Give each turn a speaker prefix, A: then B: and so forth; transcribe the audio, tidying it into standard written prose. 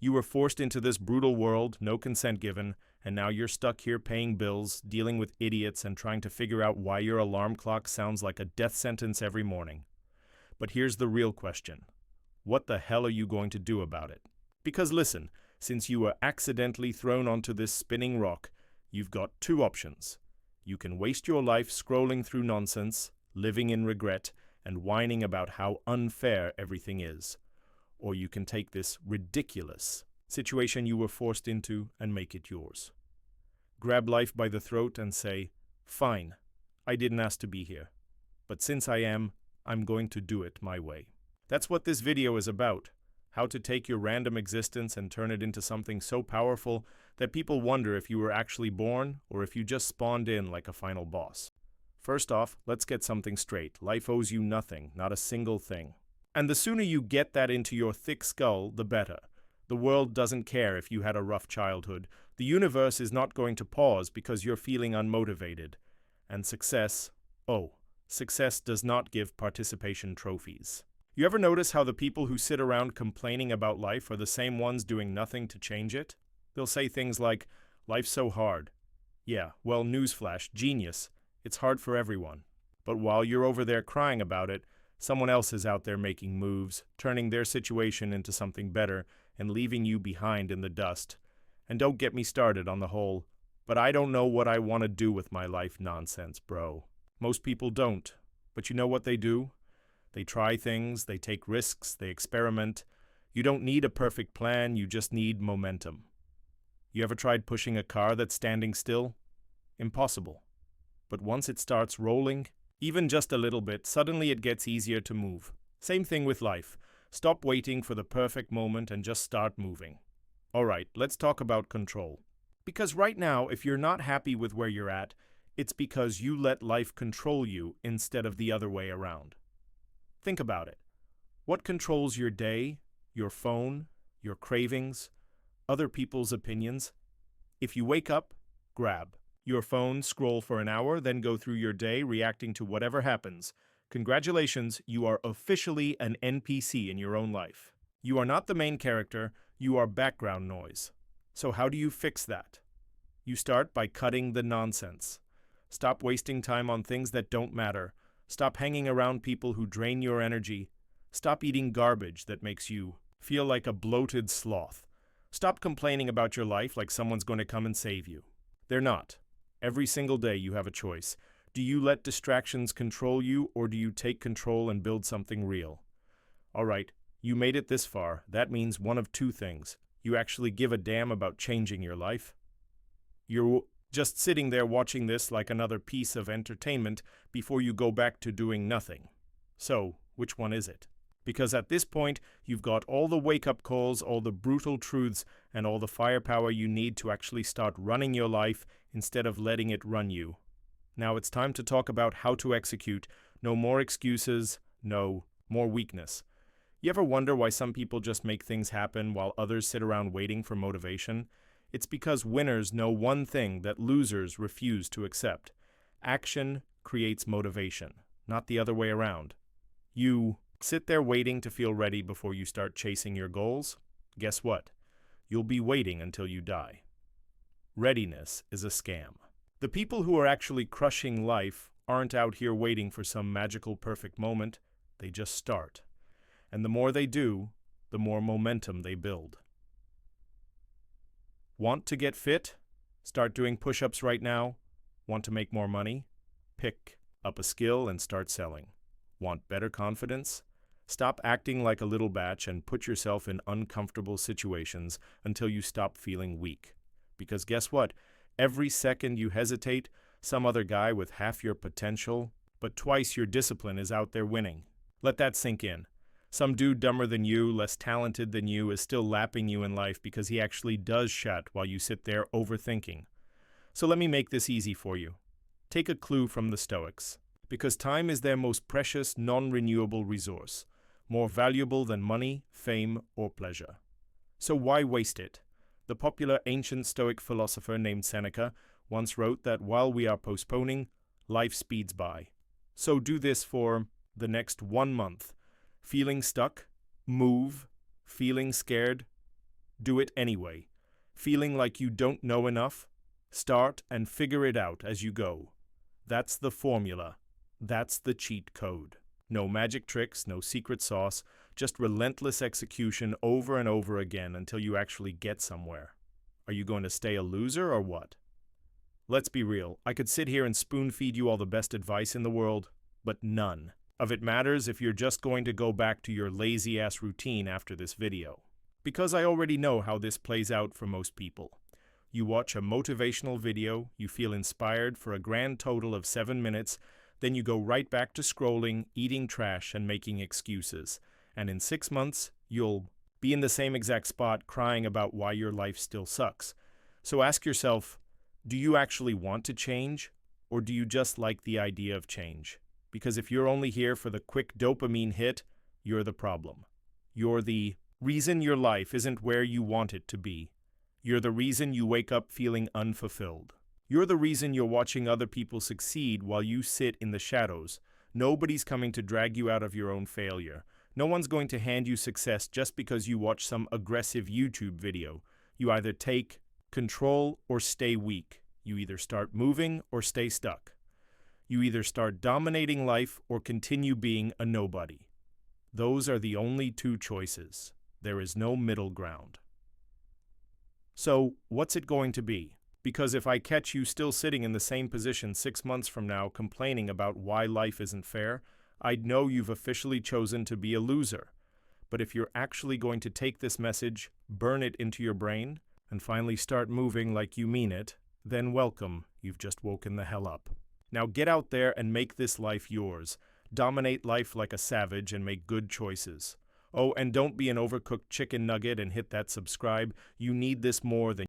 A: You were forced into this brutal world, no consent given, and now you're stuck here paying bills, dealing with idiots, and trying to figure out why your alarm clock sounds like a death sentence every morning. But here's the real question. What the hell are you going to do about it? Because listen, since you were accidentally thrown onto this spinning rock, you've got two options. You can waste your life scrolling through nonsense, living in regret, and whining about how unfair everything is. Or you can take this ridiculous situation you were forced into and make it yours. Grab life by the throat and say, "Fine, I didn't ask to be here. But since I am, I'm going to do it my way." That's what this video is about. How to take your random existence and turn it into something so powerful that people wonder if you were actually born or if you just spawned in like a final boss. First off, let's get something straight. Life owes you nothing, not a single thing. And the sooner you get that into your thick skull, the better. The world doesn't care if you had a rough childhood. The universe is not going to pause because you're feeling unmotivated. And success does not give participation trophies. You ever notice how the people who sit around complaining about life are the same ones doing nothing to change it? They'll say things like, "Life's so hard." Yeah, well, newsflash, genius. It's hard for everyone. But while you're over there crying about it, someone else is out there making moves, turning their situation into something better, and leaving you behind in the dust. And don't get me started on the whole, "but I don't know what I want to do with my life" nonsense, bro. Most people don't. But you know what they do? They try things, they take risks, they experiment. You don't need a perfect plan, you just need momentum. You ever tried pushing a car that's standing still? Impossible. But once it starts rolling, even just a little bit, suddenly it gets easier to move. Same thing with life. Stop waiting for the perfect moment and just start moving. Alright, let's talk about control. Because right now, if you're not happy with where you're at, it's because you let life control you instead of the other way around. Think about it. What controls your day, your phone, your cravings, other people's opinions? If you wake up, grab your phone, scroll for an hour, then go through your day reacting to whatever happens. Congratulations, you are officially an NPC in your own life. You are not the main character, you are background noise. So how do you fix that? You start by cutting the nonsense. Stop wasting time on things that don't matter. Stop hanging around people who drain your energy. Stop eating garbage that makes you feel like a bloated sloth. Stop complaining about your life like someone's going to come and save you. They're not. Every single day you have a choice. Do you let distractions control you, or do you take control and build something real? Alright, you made it this far. That means one of two things. You actually give a damn about changing your life. You're just sitting there watching this like another piece of entertainment before you go back to doing nothing. So, which one is it? Because at this point, you've got all the wake-up calls, all the brutal truths, and all the firepower you need to actually start running your life instead of letting it run you. Now it's time to talk about how to execute. No more excuses, no more weakness. You ever wonder why some people just make things happen while others sit around waiting for motivation? It's because winners know one thing that losers refuse to accept. Action creates motivation, not the other way around. You sit there waiting to feel ready before you start chasing your goals. Guess what? You'll be waiting until you die. Readiness is a scam. The people who are actually crushing life aren't out here waiting for some magical perfect moment. They just start. And the more they do, the more momentum they build. Want to get fit? Start doing push-ups right now. Want to make more money? Pick up a skill and start selling. Want better confidence? Stop acting like a little batch and put yourself in uncomfortable situations until you stop feeling weak. Because guess what? Every second you hesitate, some other guy with half your potential, but twice your discipline is out there winning. Let that sink in. Some dude dumber than you, less talented than you, is still lapping you in life because he actually does shit while you sit there overthinking. So let me make this easy for you. Take a clue from the Stoics. Because time is their most precious, non-renewable resource, more valuable than money, fame, or pleasure. So why waste it? The popular ancient Stoic philosopher named Seneca once wrote that while we are postponing, life speeds by. So do this for the next 1 month. Feeling stuck? Move. Feeling scared? Do it anyway. Feeling like you don't know enough? Start and figure it out as you go. That's the formula. That's the cheat code. No magic tricks, no secret sauce, just relentless execution over and over again until you actually get somewhere. Are you going to stay a loser or what? Let's be real, I could sit here and spoon-feed you all the best advice in the world, but none of it matters if you're just going to go back to your lazy-ass routine after this video. Because I already know how this plays out for most people. You watch a motivational video, you feel inspired for a grand total of 7 minutes, then you go right back to scrolling, eating trash, and making excuses. And in 6 months, you'll be in the same exact spot crying about why your life still sucks. So ask yourself, do you actually want to change, or do you just like the idea of change? Because if you're only here for the quick dopamine hit, you're the problem. You're the reason your life isn't where you want it to be. You're the reason you wake up feeling unfulfilled. You're the reason you're watching other people succeed while you sit in the shadows. Nobody's coming to drag you out of your own failure. No one's going to hand you success just because you watch some aggressive YouTube video. You either take control or stay weak. You either start moving or stay stuck. You either start dominating life or continue being a nobody. Those are the only two choices. There is no middle ground. So, what's it going to be? Because if I catch you still sitting in the same position 6 months from now complaining about why life isn't fair, I'd know you've officially chosen to be a loser. But if you're actually going to take this message, burn it into your brain, and finally start moving like you mean it, then welcome, you've just woken the hell up. Now get out there and make this life yours. Dominate life like a savage and make good choices. Oh, and don't be an overcooked chicken nugget and hit that subscribe. You need this more than